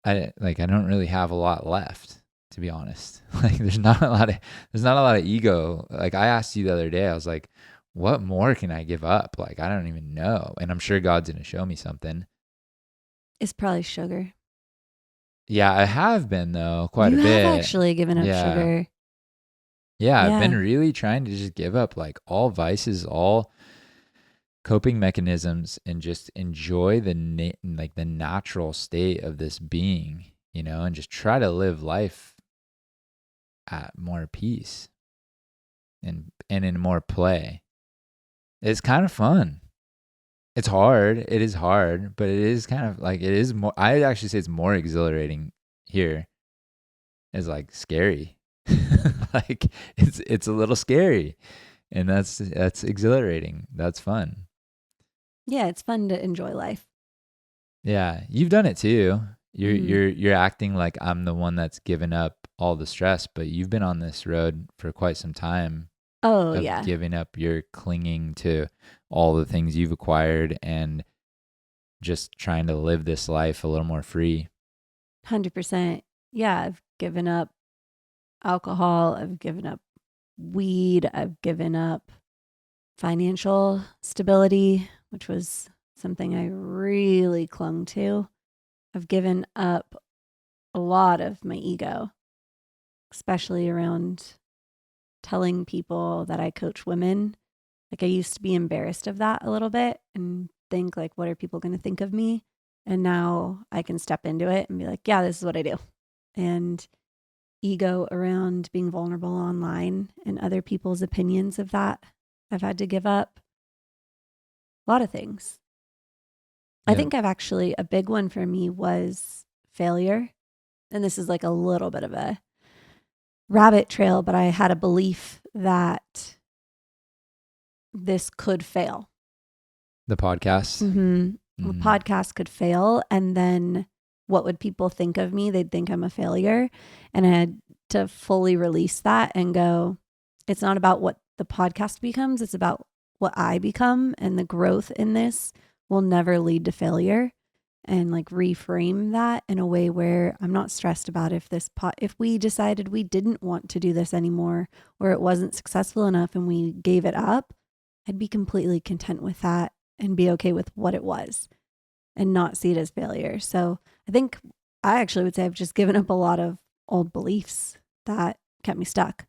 I don't really have a lot left, to be honest. Like there's not a lot of ego. Like I asked you the other day, I was like, what more can I give up? Like I don't even know. And I'm sure God's going to show me something. It's probably sugar. Yeah, I have been though, quite you a bit. have actually given up sugar. Yeah, I've been really trying to just give up like all vices, all coping mechanisms, and just enjoy the natural state of this being, and just try to live life at more peace and in more play. It's kind of fun. It's hard. It is hard, but it is kind of like, it is more, I'd actually say it's more exhilarating here. It's like scary. Like it's a little scary, and that's exhilarating. That's fun. Yeah, it's fun to enjoy life. Yeah, you've done it too. You're acting like I'm the one that's given up all the stress, but you've been on this road for quite some time. Oh, of yeah. Giving up your clinging to all the things you've acquired and just trying to live this life a little more free. 100%. Yeah, I've given up alcohol. I've given up weed. I've given up financial stability, which was something I really clung to. I've given up a lot of my ego, especially around telling people that I coach women. Like I used to be embarrassed of that a little bit and think like, what are people going to think of me? And now I can step into it and be like, yeah, this is what I do. And ego around being vulnerable online and other people's opinions of that, I've had to give up. A lot of things. Yeah. I think a big one for me was failure. And this is like a little bit of a rabbit trail, but I had a belief that this could fail. The podcast. Mm-hmm. The podcast could fail. And then what would people think of me? They'd think I'm a failure. And I had to fully release that and go, it's not about what the podcast becomes. It's about what I become. And the growth in this will never lead to failure. And like reframe that in a way where I'm not stressed about if we decided we didn't want to do this anymore, or it wasn't successful enough and we gave it up, I'd be completely content with that and be okay with what it was and not see it as failure. So I think I actually would say I've just given up a lot of old beliefs that kept me stuck,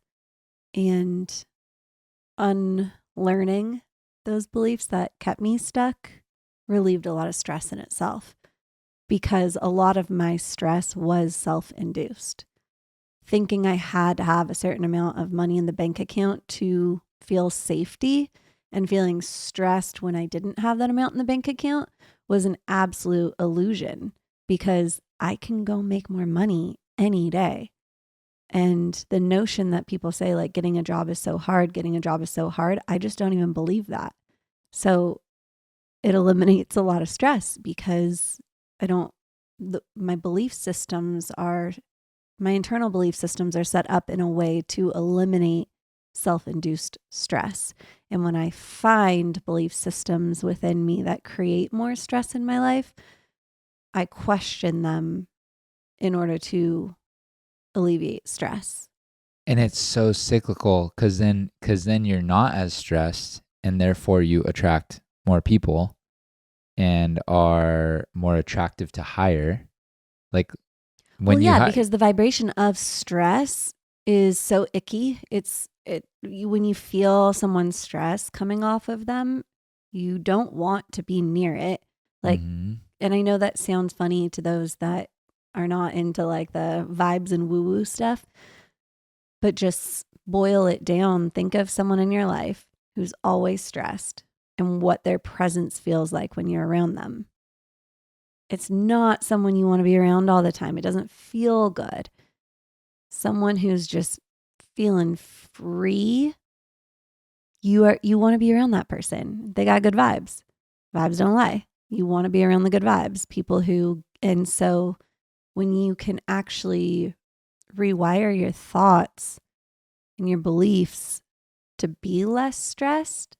and unlearning those beliefs that kept me stuck relieved a lot of stress in itself, because a lot of my stress was self-induced. Thinking I had to have a certain amount of money in the bank account to feel safety, and feeling stressed when I didn't have that amount in the bank account was an absolute illusion, because I can go make more money any day. And the notion that people say like getting a job is so hard, I just don't even believe that. So it eliminates a lot of stress, because my internal belief systems are set up in a way to eliminate self-induced stress. And when I find belief systems within me that create more stress in my life, I question them in order to alleviate stress. And it's so cyclical, because then you're not as stressed, and therefore you attract more people. and are more attractive to hire. Like when Well, you yeah, because the vibration of stress is so icky. When you feel someone's stress coming off of them, you don't want to be near it. Like, Mhm. and I know that sounds funny to those that are not into like the vibes and woo woo stuff, but just boil it down. Think of someone in your life who's always stressed and what their presence feels like when you're around them. It's not someone you want to be around all the time. It doesn't feel good. Someone who's just feeling free, you want to be around that person. They got good vibes. Vibes don't lie. You want to be around the good vibes. People who, and so when you can actually rewire your thoughts and your beliefs to be less stressed,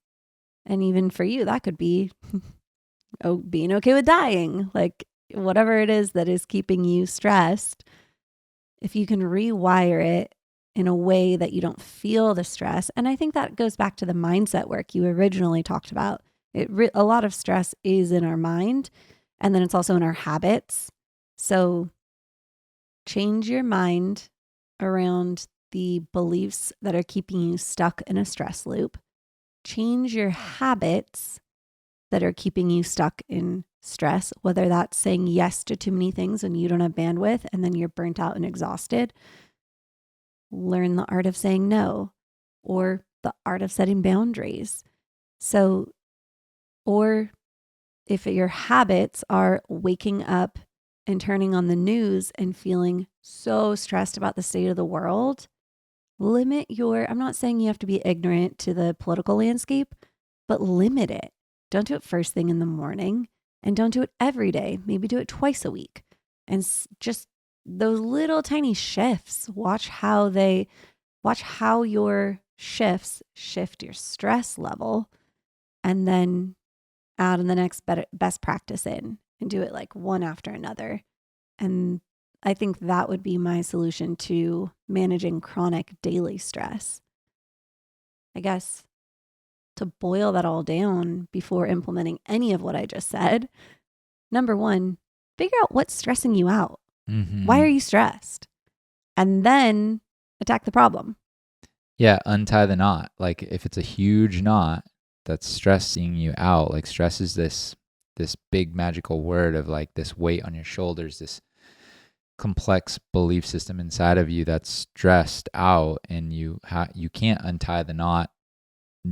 and even for you, that could be being okay with dying, like whatever it is that is keeping you stressed. If you can rewire it in a way that you don't feel the stress, and I think that goes back to the mindset work you originally talked about. A lot of stress is in our mind, and then it's also in our habits. So change your mind around the beliefs that are keeping you stuck in a stress loop. Change your habits that are keeping you stuck in stress, whether that's saying yes to too many things when you don't have bandwidth and then you're burnt out and exhausted. Learn the art of saying no, or the art of setting boundaries. So, or if your habits are waking up and turning on the news and feeling so stressed about the state of the world, I'm not saying you have to be ignorant to the political landscape, but limit it. Don't do it first thing in the morning, and don't do it every day. Maybe do it twice a week. And just those little tiny shifts, watch how your shifts shift your stress level, and then add in the next best practice in and do it like one after another. And I think that would be my solution to managing chronic daily stress. I guess to boil that all down before implementing any of what I just said, number one, figure out what's stressing you out. Why are Mhm. you stressed? And then attack the problem. Yeah, untie the knot. Like if it's a huge knot that's stressing you out, like stress is this big magical word of like this weight on your shoulders, this complex belief system inside of you that's stressed out, and you can't untie the knot,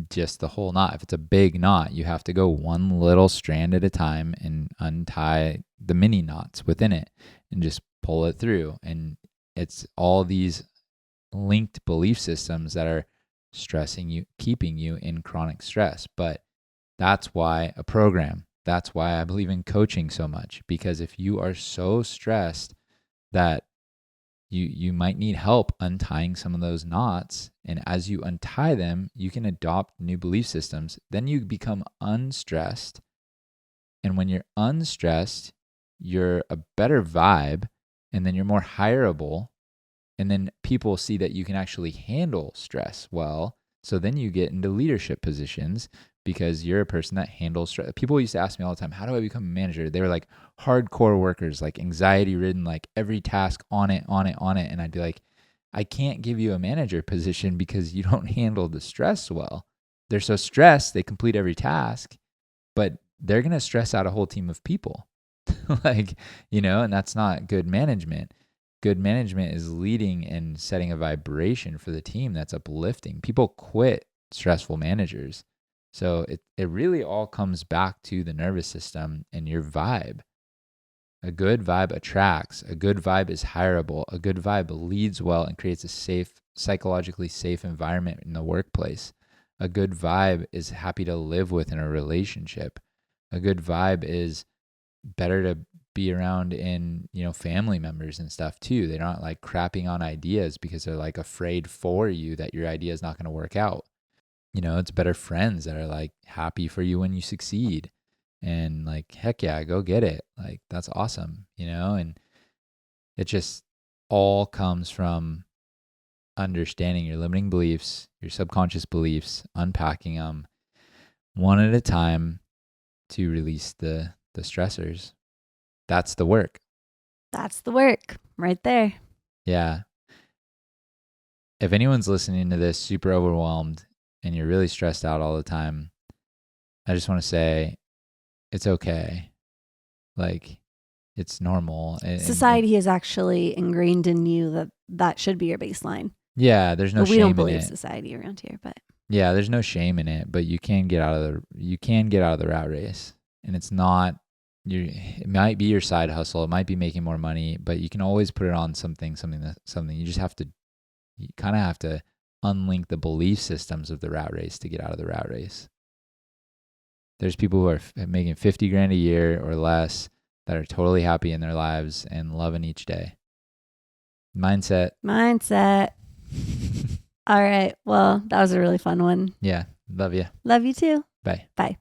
just the whole knot. If it's a big knot, you have to go one little strand at a time and untie the mini knots within it and just pull it through. And it's all these linked belief systems that are stressing you, keeping you in chronic stress. But that's why that's why I believe in coaching so much, because if you are so stressed that you might need help untying some of those knots, and as you untie them, you can adopt new belief systems. Then you become unstressed, and when you're unstressed, you're a better vibe, and then you're more hireable. And then people see that you can actually handle stress well. So then you get into leadership positions because you're a person that handles stress. People used to ask me all the time, how do I become a manager? They were like hardcore workers, like anxiety ridden, like every task on it, on it, on it. And I'd be like, I can't give you a manager position because you don't handle the stress well. They're so stressed, they complete every task, but they're going to stress out a whole team of people. Like, and that's not good management. Good management is leading and setting a vibration for the team that's uplifting. People quit stressful managers. So it really all comes back to the nervous system and your vibe. A good vibe attracts. A good vibe is hireable. A good vibe leads well and creates a safe, psychologically safe environment in the workplace. A good vibe is happy to live with in a relationship. A good vibe is better to be around in, family members and stuff too. They're not like crapping on ideas because they're like afraid for you that your idea is not going to work out. It's better friends that are like happy for you when you succeed and like, heck yeah, go get it. Like, that's awesome, and it just all comes from understanding your limiting beliefs, your subconscious beliefs, unpacking them one at a time, to release the stressors. That's the work. That's the work right there. Yeah. If anyone's listening to this super overwhelmed and you're really stressed out all the time, I just want to say it's okay. Like, it's normal. Society has actually ingrained in you that should be your baseline. Yeah, there's no But we shame don't in believe it. society around here, but Yeah, there's no shame in it, but you can get out of the rat race. And it's not it might be your side hustle, it might be making more money, but you can always put it on something. You just have to you kind of have to unlink the belief systems of the rat race to get out of the rat race. There's people who are making 50 grand a year or less that are totally happy in their lives and loving each day. Mindset. All right. Well, that was a really fun one. Yeah. Love you. Love you too. Bye. Bye.